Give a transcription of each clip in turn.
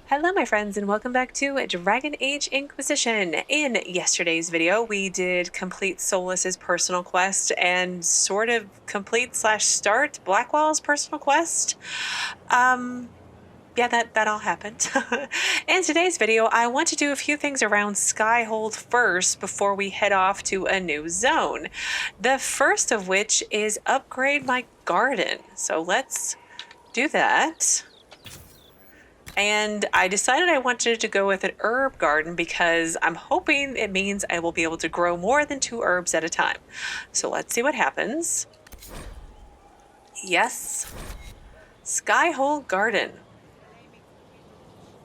Hello my friends and welcome back to Dragon Age Inquisition. In yesterday's video we did complete Solas's personal quest and sort of complete / start Blackwall's personal quest. Yeah, that all happened. In today's video I want to do a few things around Skyhold first before we head off to a new zone. The first of which is upgrade my garden. So let's do that. And I decided I wanted to go with an herb garden because I'm hoping it means I will be able to grow more than 2 herbs at a time. So let's see what happens. Yes. Skyhold garden.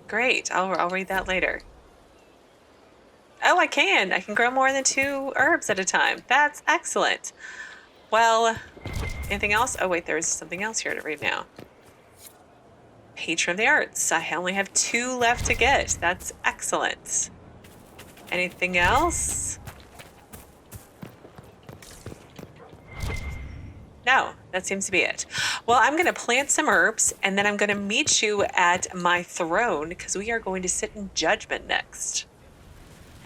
Great. I'll read that later. Oh, I can grow more than 2 herbs at a time. That's excellent. Well, anything else? Oh wait, there's something else here to read now. Patron of the Arts. I only have 2 left to get. That's excellent. Anything else? No, that seems to be it. Well, I'm going to plant some herbs, and then I'm going to meet you at my throne, because we are going to sit in Judgement next.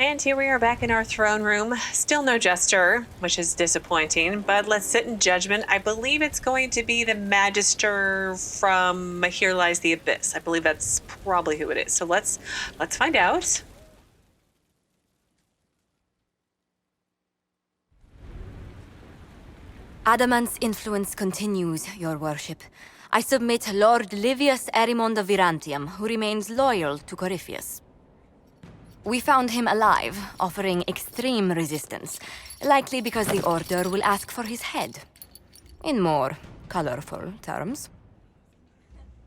And here we are back in our throne room. Still no Jester, which is disappointing, but let's sit in Judgement. I believe it's going to be the Magister from Here Lies the Abyss. I believe that's probably who it is. So let's find out. Adamant's influence continues, your worship. I submit Lord Livius Erimond of Vyrantium, who remains loyal to Corypheus. We found him alive, offering extreme resistance, likely because the Order will ask for his head. In more colorful terms.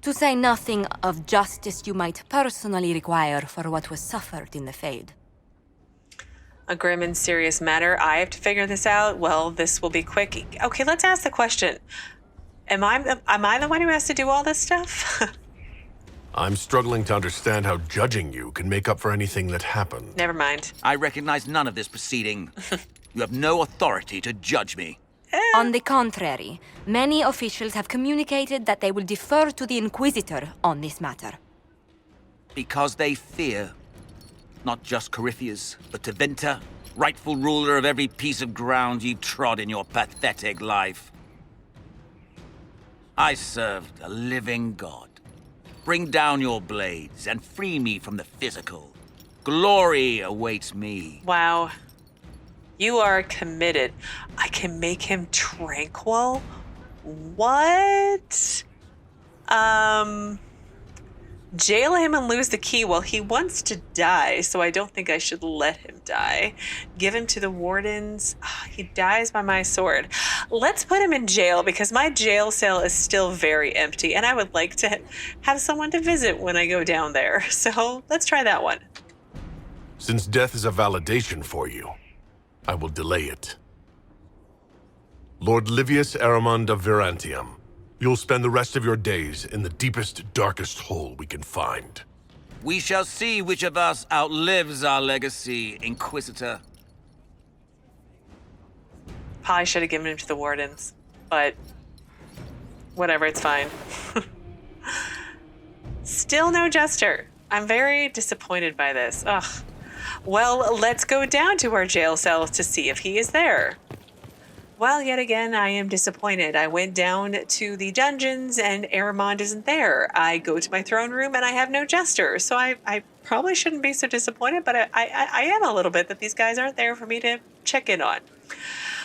To say nothing of justice you might personally require for what was suffered in the Fade. A grim and serious matter. I have to figure this out. Well, this will be quick. Okay, let's ask the question. Am I the one who has to do all this stuff? I'm struggling to understand how judging you can make up for anything that happened. Never mind. I recognize none of this proceeding. You have no authority to judge me. On the contrary, many officials have communicated that they will defer to the Inquisitor on this matter. Because they fear. Not just Corypheus, but Tevinter, rightful ruler of every piece of ground you trod in your pathetic life. I served a living god. Bring down your blades and free me from the physical. Glory awaits me. Wow. You are committed. I can make him tranquil? What? Jail him and lose the key. Well, he wants to die, so I don't think I should let him die. Give him to the wardens. He dies by my sword. Let's put him in jail because my jail cell is still very empty and I would like to have someone to visit when I go down there. So let's try that one. Since death is a validation for you, I will delay it. Lord Livius Erimond of Vyrantium, you'll spend the rest of your days in the deepest, darkest hole we can find. We shall see which of us outlives our legacy, Inquisitor. Probably should have given him to the wardens, but whatever, it's fine. Still no Jester. I'm very disappointed by this. Ugh. Well, let's go down to our jail cell to see if he is there. Well, yet again, I am disappointed. I went down to the dungeons and Erimond isn't there. I go to my throne room and I have no Jester. So I probably shouldn't be so disappointed, but I am a little bit that these guys aren't there for me to check in on.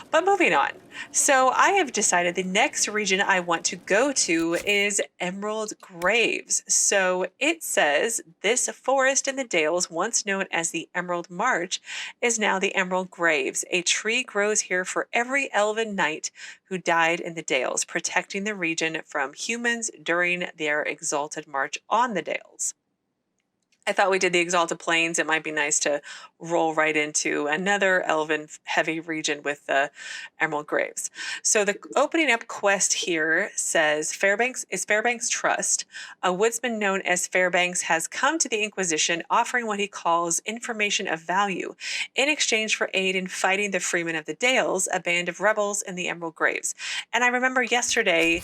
But moving on. So I have decided the next region I want to go to is Emerald Graves. So it says this forest in the Dales, once known as the Emerald March, is now the Emerald Graves. A tree grows here for every elven knight who died in the Dales, protecting the region from humans during their exalted march on the Dales. I thought we did the Exalted Plains. It might be nice to roll right into another elven heavy region with the Emerald Graves. So the opening up quest here says Fairbanks is Fairbanks' trust. A woodsman known as Fairbanks has come to the Inquisition offering what he calls information of value in exchange for aid in fighting the Freeman of the Dales, a band of rebels in the Emerald Graves. And I remember yesterday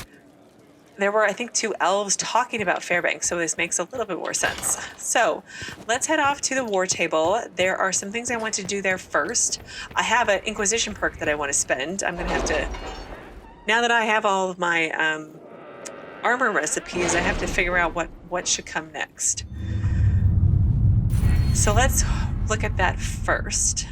there were, I think, 2 elves talking about Fairbanks, so this makes a little bit more sense. So let's head off to the war table. There are some things I want to do there first. I have an Inquisition perk that I want to spend. I'm going to have to, now that I have all of my armor recipes, I have to figure out what should come next. So let's look at that first.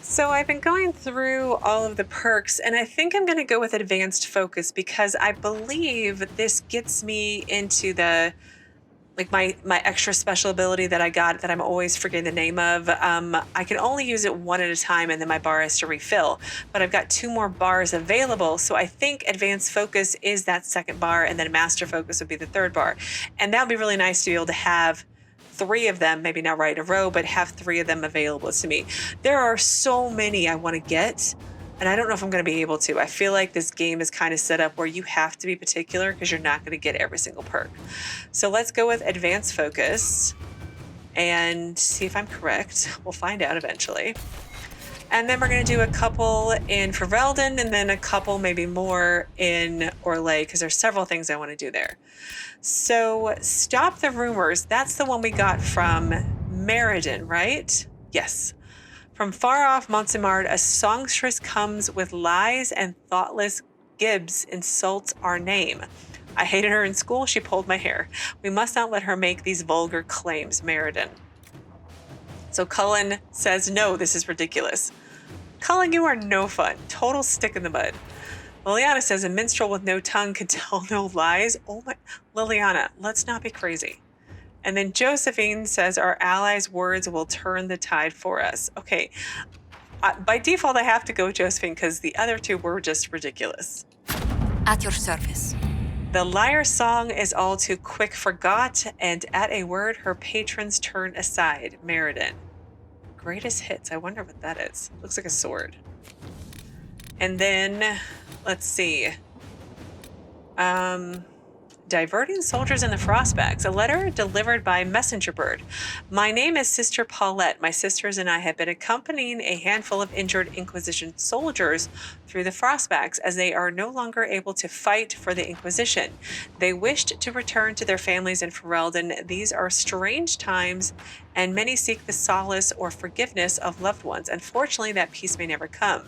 So I've been going through all of the perks, and I think I'm going to go with advanced focus because I believe this gets me into the, like my extra special ability that I got that I'm always forgetting the name of. I can only use it one at a time, and then my bar has to refill. But I've got 2 more bars available, so I think advanced focus is that second bar, and then master focus would be the third bar. And that would be really nice to be able to have 3 of them, maybe not right in a row, but have 3 of them available to me. There are so many I want to get, and I don't know if I'm going to be able to. I feel like this game is kind of set up where you have to be particular because you're not going to get every single perk. So let's go with advanced focus and see if I'm correct. We'll find out eventually. And then we're going to do a couple in Ferelden and then a couple, maybe more, in Orlais because there's several things I want to do there. So Stop the Rumors, that's the one we got from Maryden, right? Yes. From far off Montsimard, a songstress comes with lies and thoughtless gibes insults our name. I hated her in school, she pulled my hair. We must not let her make these vulgar claims, Maryden. So Cullen says, no, this is ridiculous. Cullen, you are no fun. Total stick in the mud. Leliana says a minstrel with no tongue can tell no lies. Oh my, Leliana, let's not be crazy. And then Josephine says our allies' words will turn the tide for us. Okay, by default, I have to go with Josephine because the other 2 were just ridiculous. At your service. The liar song is all too quick forgot, and at a word, her patrons turn aside. Maryden. Greatest hits. I wonder what that is. Looks like a sword. And then, let's see. Diverting soldiers in the Frostbacks. A letter delivered by messenger bird. My name is Sister Paulette. My sisters and I have been accompanying a handful of injured Inquisition soldiers through the Frostbacks as they are no longer able to fight for the Inquisition. They wished to return to their families in Ferelden. These are strange times, and many seek the solace or forgiveness of loved ones. Unfortunately, that peace may never come.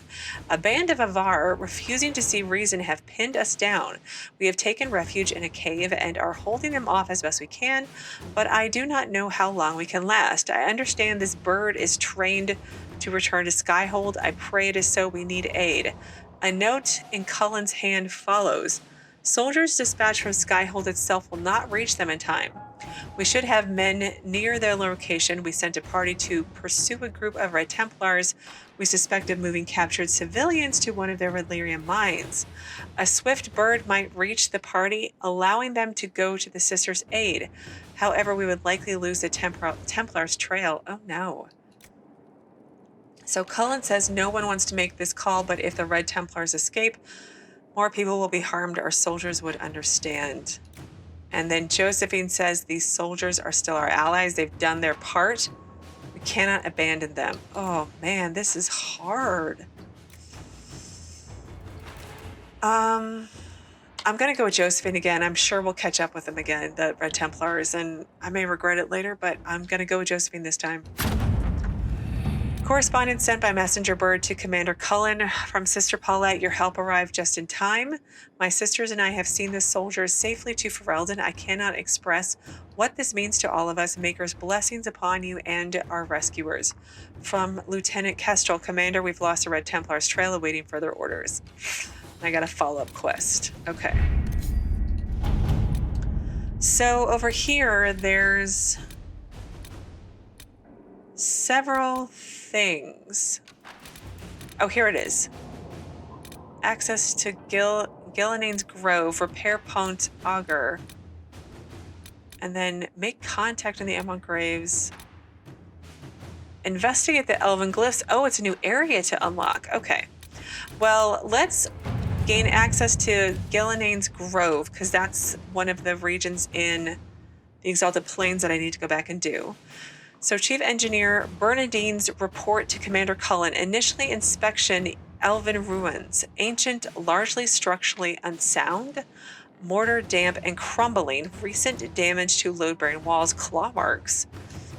A band of Avar, refusing to see reason, have pinned us down. We have taken refuge in a cave and are holding them off as best we can, but I do not know how long we can last. I understand this bird is trained to return to Skyhold. I pray it is so. We need aid. A note in Cullen's hand follows. Soldiers dispatched from Skyhold itself will not reach them in time. We should have men near their location. We sent a party to pursue a group of Red Templars we suspect of moving captured civilians to one of their Relirium mines. A swift bird might reach the party, allowing them to go to the sisters' aid. However, we would likely lose the Templars' trail. Oh no. So Cullen says no one wants to make this call, but if the Red Templars escape, more people will be harmed. Our soldiers would understand. And then Josephine says these soldiers are still our allies. They've done their part. We cannot abandon them. Oh man, this is hard. I'm going to go with Josephine again. I'm sure we'll catch up with them again, the Red Templars, and I may regret it later, but I'm going to go with Josephine this time. Correspondence sent by messenger bird to Commander Cullen from Sister Paulette. Your help arrived just in time. My sisters and I have seen the soldiers safely to Ferelden. I cannot express what this means to all of us. Maker's blessings upon you and our rescuers. From Lieutenant Kestrel, Commander, we've lost the Red Templar's trail, awaiting further orders. I got a follow-up quest. Okay. So over here, there's several things. Oh, here it is. Access to Ghilan'nain's Grove, repair Pont, Agur, and then make contact in the Emerald Graves. Investigate the Elven Glyphs. Oh, it's a new area to unlock. Okay. Well, let's gain access to Ghilan'nain's Grove, because that's one of the regions in the Exalted Plains that I need to go back and do. So Chief Engineer Bernadine's report to Commander Cullen. Initially inspection Elven ruins. Ancient, largely structurally unsound. Mortar damp and crumbling. Recent damage to load-bearing walls. Claw marks.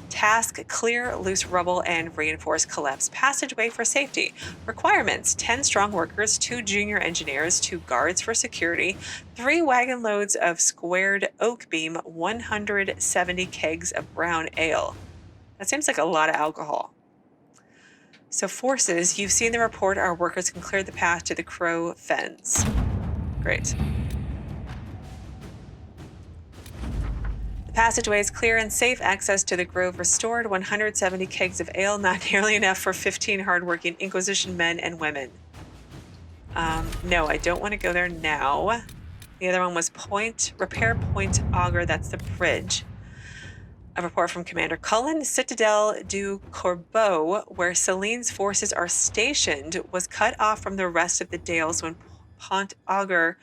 Task, clear loose rubble and reinforce collapsed passageway for safety. Requirements, 10 strong workers, 2 junior engineers, 2 guards for security, 3 wagon loads of squared oak beam, 170 kegs of brown ale. That seems like a lot of alcohol. So forces, you've seen the report. Our workers can clear the path to the Crow Fens. Great. Passageway is clear and safe. Access to the grove restored. 170 kegs of ale, not nearly enough for 15 hardworking Inquisition men and women. No, I don't want to go there now. The other one was Repair Point Agur, that's the bridge. A report from Commander Cullen. Citadel du Corbeau, where Celine's forces are stationed, was cut off from the rest of the Dales when Pont Agur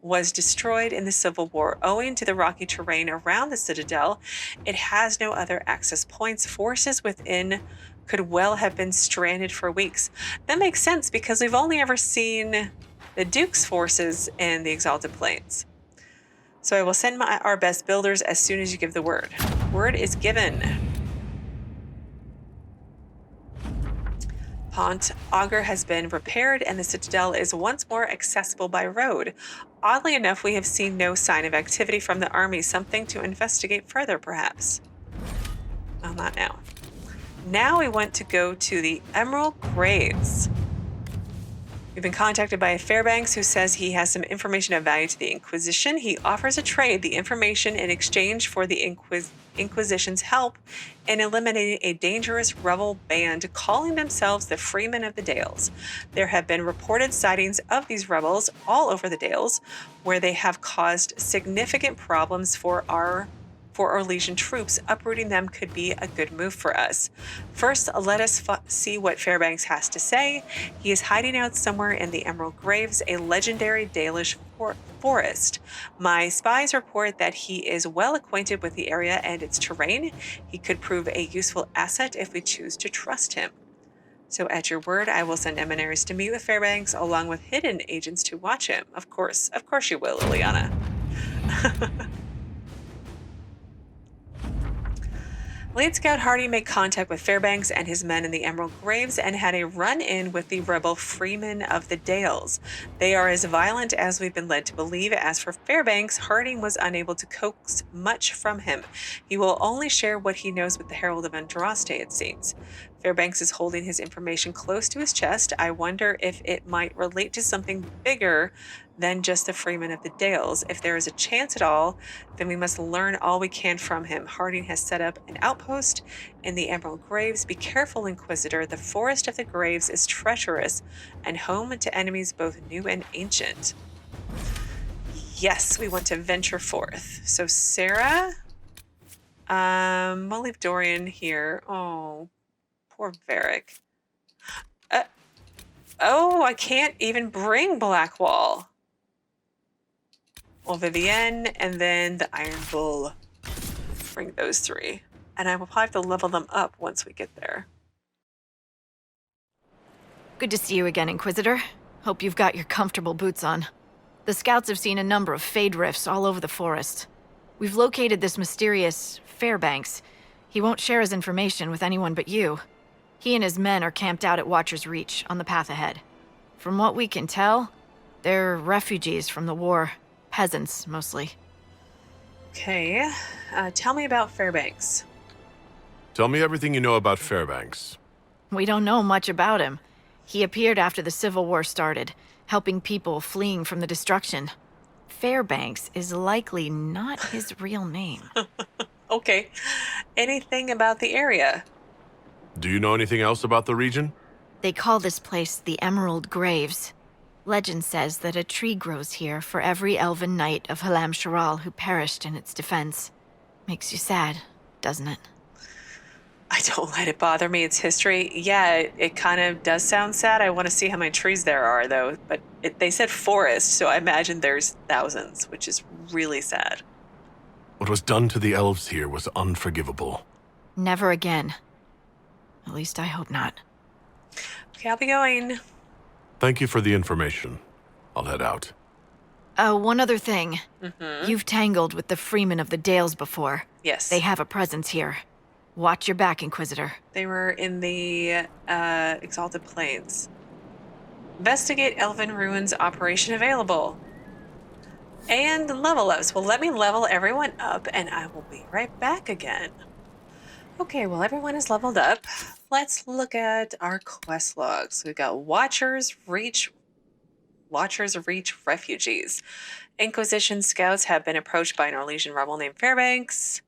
was destroyed in the Civil War. Owing to the rocky terrain around the Citadel, it has no other access points. Forces within could well have been stranded for weeks. That makes sense because we've only ever seen the Duke's forces in the Exalted Plains. So I will send our best builders as soon as you give the word. Word is given. Pont Agur has been repaired and the Citadel is once more accessible by road. Oddly enough, we have seen no sign of activity from the army, something to investigate further, perhaps. Well, not now. Now we want to go to the Emerald Graves. We've been contacted by a Fairbanks who says he has some information of value to the Inquisition. He offers a trade, the information in exchange for the Inquisition's help in eliminating a dangerous rebel band calling themselves the Freeman of the Dales. There have been reported sightings of these rebels all over the Dales, where they have caused significant problems for our Legion troops. Uprooting them could be a good move for us. First, let us see what Fairbanks has to say. He is hiding out somewhere in the Emerald Graves, a legendary Dalish forest. My spies report that he is well acquainted with the area and its terrain. He could prove a useful asset if we choose to trust him. So at your word, I will send emissaries to meet with Fairbanks along with hidden agents to watch him. Of course you will, Leliana. Lead Scout Hardy made contact with Fairbanks and his men in the Emerald Graves and had a run-in with the rebel Freeman of the Dales. They are as violent as we've been led to believe. As for Fairbanks, Harding was unable to coax much from him. He will only share what he knows with the Herald of Andraste, it seems. Fairbanks is holding his information close to his chest. I wonder if it might relate to something bigger than just the Freeman of the Dales. If there is a chance at all, then we must learn all we can from him. Harding has set up an outpost in the Emerald Graves. Be careful, Inquisitor. The Forest of the Graves is treacherous and home to enemies both new and ancient. Yes, we want to venture forth. So Sera, we'll leave Dorian here. Oh, poor Varric. Oh, I can't even bring Blackwall. Well, Vivienne, and then the Iron Bull. Bring those 3. And I will probably have to level them up once we get there. Good to see you again, Inquisitor. Hope you've got your comfortable boots on. The scouts have seen a number of fade rifts all over the forest. We've located this mysterious Fairbanks. He won't share his information with anyone but you. He and his men are camped out at Watcher's Reach, on the path ahead. From what we can tell, they're refugees from the war. Peasants, mostly. Okay. Tell me about Fairbanks. Tell me everything you know about Fairbanks. We don't know much about him. He appeared after the Civil War started, helping people fleeing from the destruction. Fairbanks is likely not his real name. Okay. Anything about the area? Do you know anything else about the region? They call this place the Emerald Graves. Legend says that a tree grows here for every elven knight of Halam Sharal who perished in its defense. Makes you sad, doesn't it? I don't let it bother me. It's history. Yeah, it kind of does sound sad. I want to see how many trees there are, though. But they said forest, so I imagine there's thousands, which is really sad. What was done to the elves here was unforgivable. Never again. At least I hope not. Okay, I'll be going. Thank you for the information. I'll head out. One other thing. You've tangled with the Freeman of the Dales before. Yes. They have a presence here. Watch your back, Inquisitor. They were in the Exalted Plains. Investigate Elven Ruins operation available. And level ups. Well, let me level everyone up and I will be right back again. Okay, well, everyone is leveled up. Let's look at our quest logs. We've got Watchers reach refugees. Inquisition scouts have been approached by an Orlesian rebel named Fairbanks.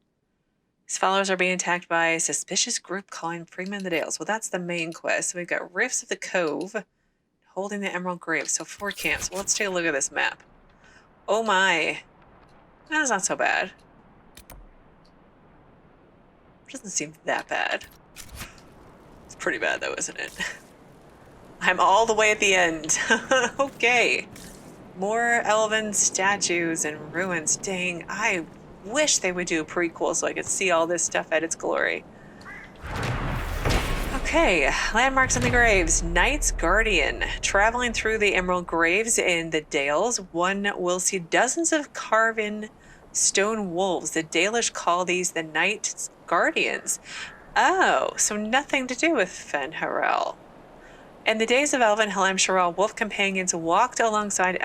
His followers are being attacked by a suspicious group calling Freeman of the Dales. Well, that's the main quest. So we've got Rifts of the Cove, holding the Emerald Grave. So 4 camps. Well, let's take a look at this map. Oh my. That's not so bad. Doesn't seem that bad. It's pretty bad though, isn't it? I'm all the way at the end. Okay. More elven statues and ruins. Dang, I wish they would do a prequel so I could see all this stuff at its glory. Okay, landmarks in the graves. Knight's Guardian. Traveling through the Emerald Graves in the Dales, one will see dozens of carven stone wolves. The Dalish call these the Knight's Guardians. Oh, so nothing to do with Fen'Harel. In the days of Elven Helem-Sharel, wolf companions walked alongside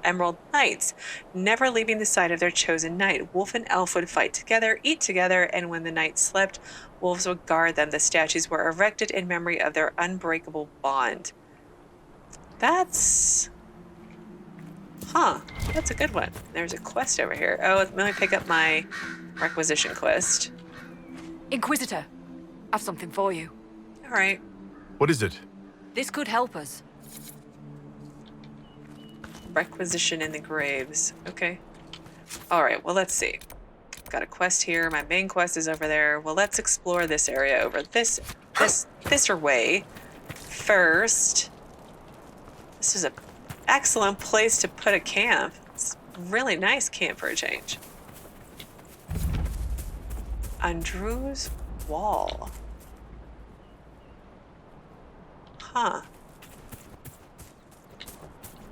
Emerald Knights, never leaving the side of their chosen knight. Wolf and elf would fight together, eat together, and when the knights slept, wolves would guard them. The statues were erected in memory of their unbreakable bond. That's... Huh, that's a good one. There's a quest over here. Oh, let me pick up my requisition quest. Inquisitor, I've something for you. All right. What is it? This could help us. Requisition in the graves. Okay. All right, well, let's see. Got a quest here. My main quest is over there. Well, let's explore this area over this way first. This is an excellent place to put a camp. It's a really nice camp for a change. Andrew's Wall. Huh.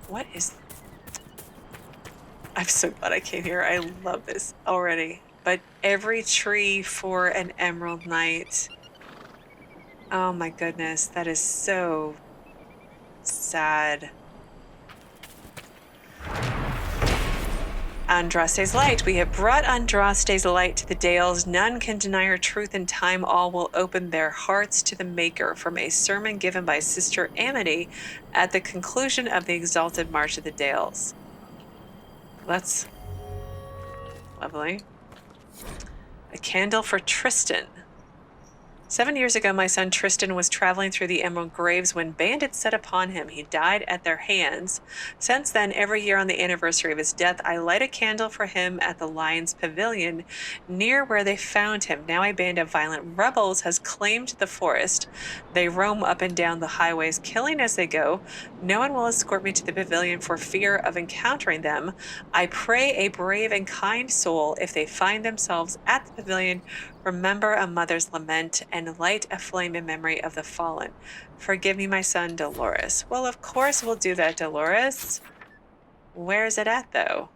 What is... I'm so glad I came here. I love this already. But every tree for an Emerald Knight. Oh my goodness. That is so sad. Andraste's Light. We have brought Andraste's light to the Dales. None can deny her truth. In time, all will open their hearts to the Maker. From a sermon given by Sister Amity at the conclusion of the Exalted March of the Dales. That's lovely. A candle for Tristan. 7 years ago, my son Tristan was traveling through the Emerald Graves when bandits set upon him. He died at their hands. Since then, every year on the anniversary of his death, I light a candle for him at the Lion's Pavilion, near where they found him. Now a band of violent rebels has claimed the forest. They roam up and down the highways, killing as they go. No one will escort me to the pavilion for fear of encountering them. I pray a brave and kind soul, if they find themselves at the pavilion, remember a mother's lament and light a flame in memory of the fallen. Forgive me, my son, Dolores. Well, of course we'll do that, Dolores. Where's it at, though?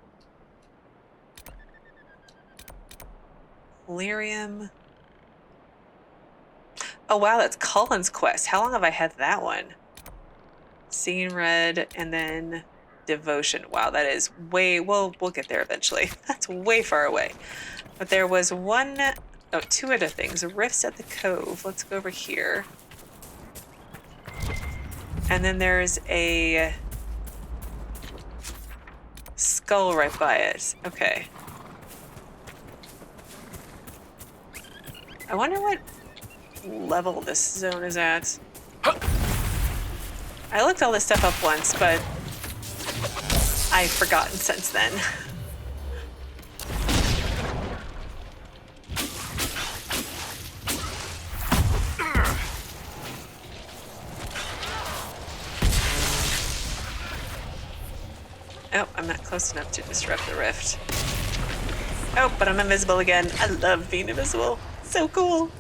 Lyrium. Oh, wow, that's Cullen's quest. How long have I had that one? Seeing Red, and then Devotion. Wow, that is way... Well, we'll get there eventually. That's way far away. But there was one... Oh, 2 other things. Rifts at the Cove. Let's go over here. And then there's a skull right by it. Okay. I wonder what level this zone is at. I looked all this stuff up once, but I've forgotten since then. Oh, I'm not close enough to disrupt the rift. Oh, but I'm invisible again. I love being invisible. So cool.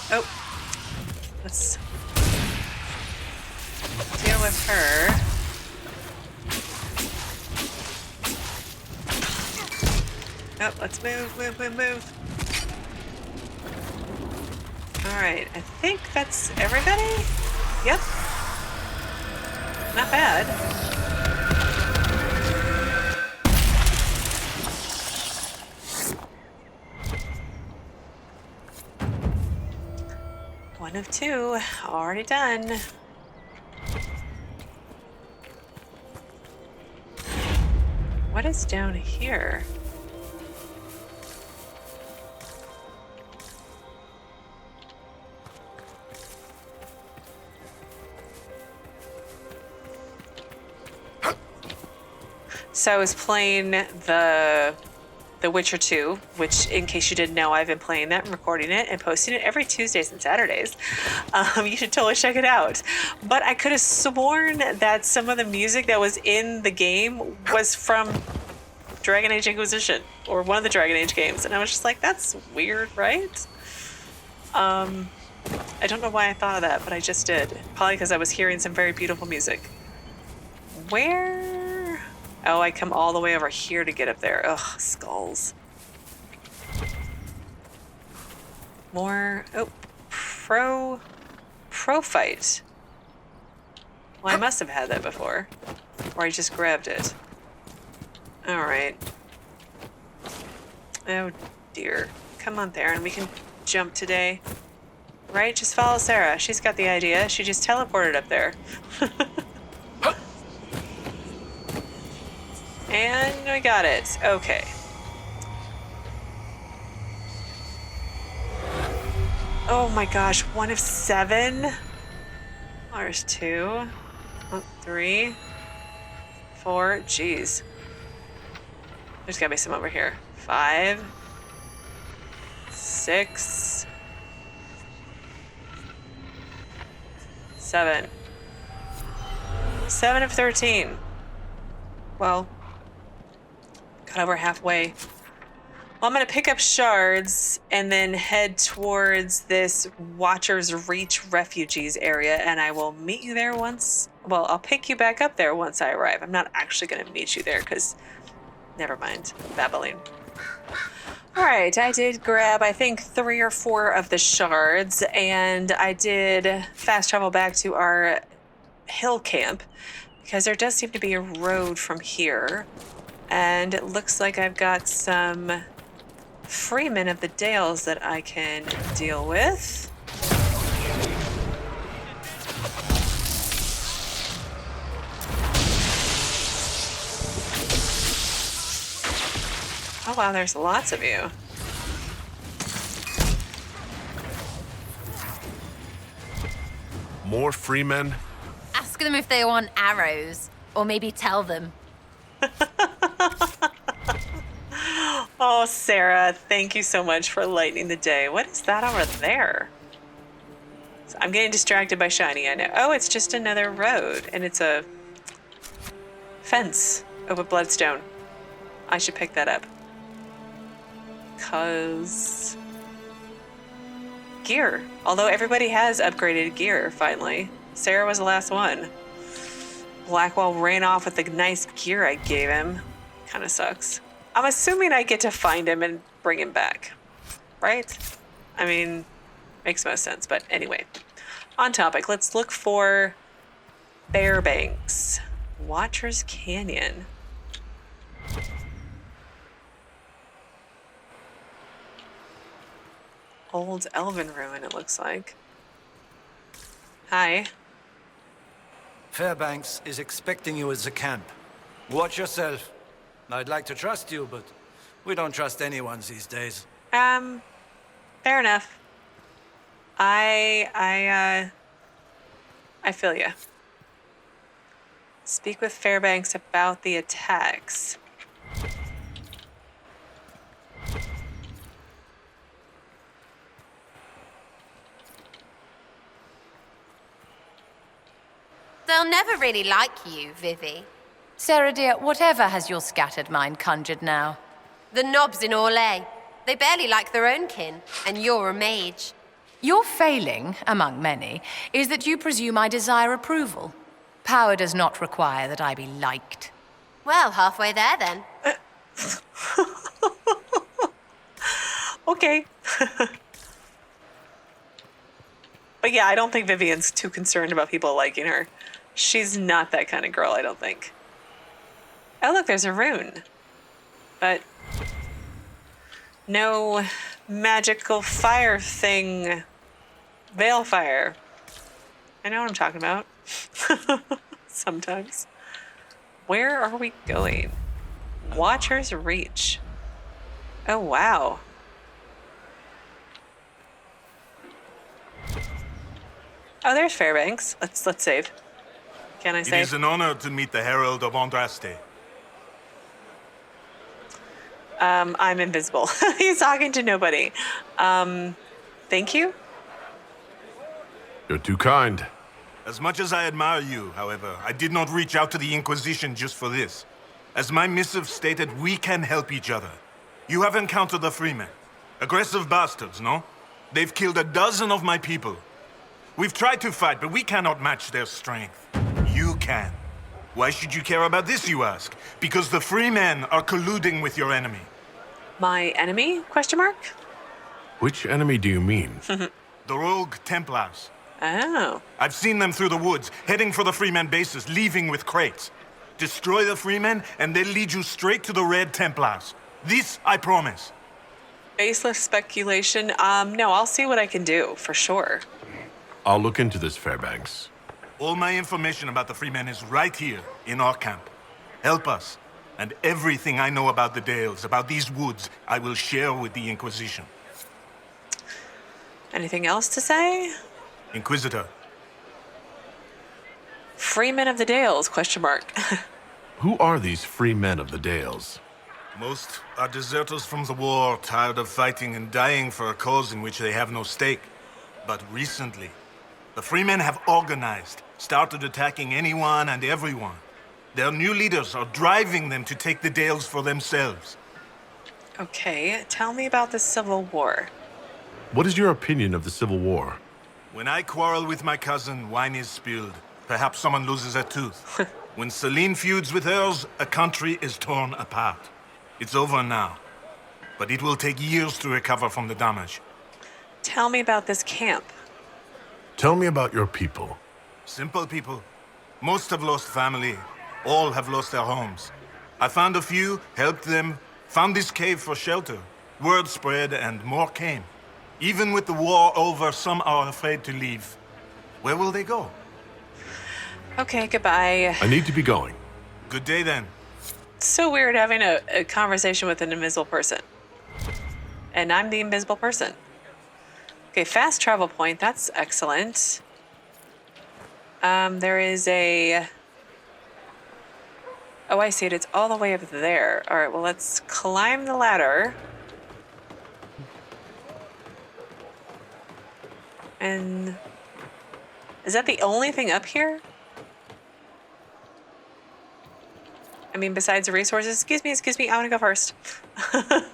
Oh. Let's... deal with her. Oh, let's move. Alright, I think that's everybody? Yep. Not bad. One of two, already done. What is down here? So I was playing the Witcher 2, which, in case you didn't know, I've been playing that and recording it and posting it every Tuesdays and Saturdays. You should totally check it out. But I could have sworn that some of the music that was in the game was from Dragon Age Inquisition, or one of the Dragon Age games. And I was just like, that's weird, right? I don't know why I thought of that, but I just did. Probably because I was hearing some very beautiful music. Where? Oh, I come all the way over here to get up there. Ugh, skulls. More. Oh, pro fight. Well, I must have had that before. Or I just grabbed it. Alright. Oh, dear. Come on there, and we can jump today. Right? Just follow Sera. She's got the idea. She just teleported up there. And we got it. Okay. Oh my gosh, 1 of 7? Oh, there's 2. Oh, 3. 4. Jeez. There's gotta be some over here. 5. 6. 7. 7 of 13. Well, got over halfway. Well, I'm going to pick up shards and then head towards this Watcher's Reach refugees area, and I will meet you there once. Well, I'll pick you back up there once I arrive. I'm not actually going to meet you there because, never mind, babbling. All right, I did grab, I think, 3 or 4 of the shards, and I did fast travel back to our hill camp because there does seem to be a road from here. And it looks like I've got some Freeman of the Dales that I can deal with. Oh wow, there's lots of you. More Freemen? Ask them if they want arrows, or maybe tell them. Oh, Sera, thank you so much for lightening the day. What is that over there? So I'm getting distracted by shiny, I know. Oh, it's just another road, and it's a fence with bloodstone. I should pick that up. 'Cause gear. Although everybody has upgraded gear, finally. Sera was the last one. Blackwell ran off with the nice gear I gave him. Kind of sucks. I'm assuming I get to find him and bring him back. Right? I mean, makes most sense. But anyway, on topic. Let's look for Fairbanks. Watcher's Canyon. Old elven ruin, it looks like. Hi. Fairbanks is expecting you at the camp. Watch yourself. I'd like to trust you, but we don't trust anyone these days. Fair enough. I feel ya. Speak with Fairbanks about the attacks. They'll never really like you, Vivi. Sera dear, whatever has your scattered mind conjured now? The knobs in Orlais. They barely like their own kin, and you're a mage. Your failing, among many, is that you presume I desire approval. Power does not require that I be liked. Well, halfway there then. Okay. But yeah, I don't think Vivienne's too concerned about people liking her. She's not that kind of girl, I don't think. Oh, look, there's a rune. But no magical fire thing. Veil fire. I know what I'm talking about. Sometimes. Where are we going? Watcher's Reach. Oh, wow. Oh, there's Fairbanks. Let's save. Can I save? It is an honor to meet the Herald of Andraste. I'm invisible. He's talking to nobody. Thank you. You're too kind. As much as I admire you, however, I did not reach out to the Inquisition just for this. As my missive stated, we can help each other. You have encountered the Freeman. Aggressive bastards, no? They've killed a dozen of my people. We've tried to fight, but we cannot match their strength. You can. Why should you care about this, you ask? Because the Freemen are colluding with your enemy. My enemy? Question mark? Which enemy do you mean? The rogue Templars. Oh. I've seen them through the woods, heading for the Freeman bases, leaving with crates. Destroy the Freemen, and they'll lead you straight to the Red Templars. This I promise. Baseless speculation. No, I'll see what I can do, for sure. I'll look into this, Fairbanks. All my information about the Freemen is right here, in our camp. Help us, and everything I know about the Dales, about these woods, I will share with the Inquisition. Anything else to say? Inquisitor. Freeman of the Dales, question mark. Who are these free men of the Dales? Most are deserters from the war, tired of fighting and dying for a cause in which they have no stake. But recently, the Freemen have organized, started attacking anyone and everyone. Their new leaders are driving them to take the Dales for themselves. Okay, tell me about the Civil War. What is your opinion of the Civil War? When I quarrel with my cousin, wine is spilled. Perhaps someone loses a tooth. When Celine feuds with hers, a country is torn apart. It's over now. But it will take years to recover from the damage. Tell me about this camp. Tell me about your people. Simple people. Most have lost family. All have lost their homes. I found a few, helped them, found this cave for shelter. Word spread and more came. Even with the war over, some are afraid to leave. Where will they go? Okay, goodbye. I need to be going. Good day then. It's so weird having a conversation with an invisible person. And I'm the invisible person. Okay, fast travel point. That's excellent. There is a... Oh, I see it. It's all the way up there. All right, well, let's climb the ladder. And... Is that the only thing up here? I mean, besides the resources. Excuse me, I want to go first.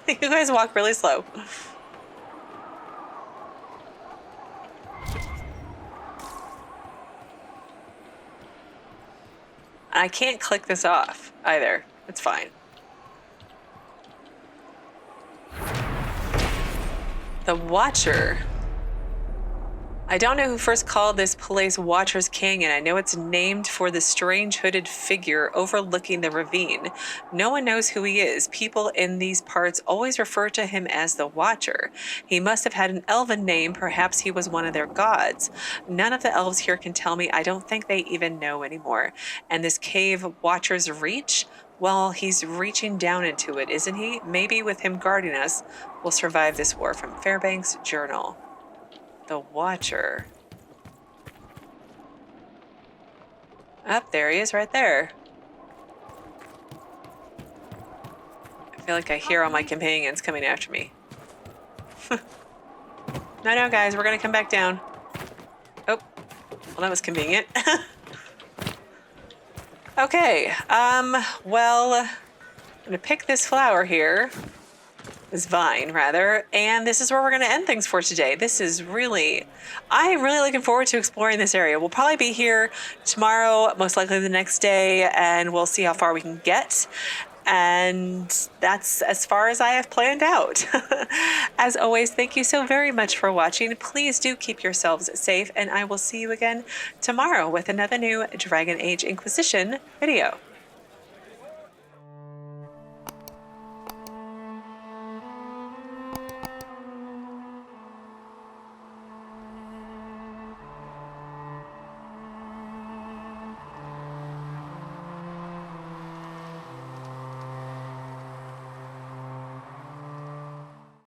You guys walk really slow. I can't click this off either. It's fine. The Watcher. I don't know who first called this place Watcher's King, and I know it's named for the strange hooded figure overlooking the ravine. No one knows who he is. People in these parts always refer to him as the Watcher. He must have had an elven name. Perhaps he was one of their gods. None of the elves here can tell me. I don't think they even know anymore. And this cave, Watcher's Reach? Well, he's reaching down into it, isn't he? Maybe with him guarding us, we'll survive this war. From Fairbanks' journal. The Watcher. Up there he is, right there. I feel like I hear all my companions coming after me. No, guys, we're gonna come back down. Oh, well, that was convenient. Okay, well, I'm gonna pick this flower here. Vine, rather. And this is where we're going to end things for today. This is really, I'm really looking forward to exploring this area. We'll probably be here tomorrow, most likely the next day, and we'll see how far we can get. And that's as far as I have planned out. As always, thank you so very much for watching. Please do keep yourselves safe, and I will see you again tomorrow with another new Dragon Age Inquisition video.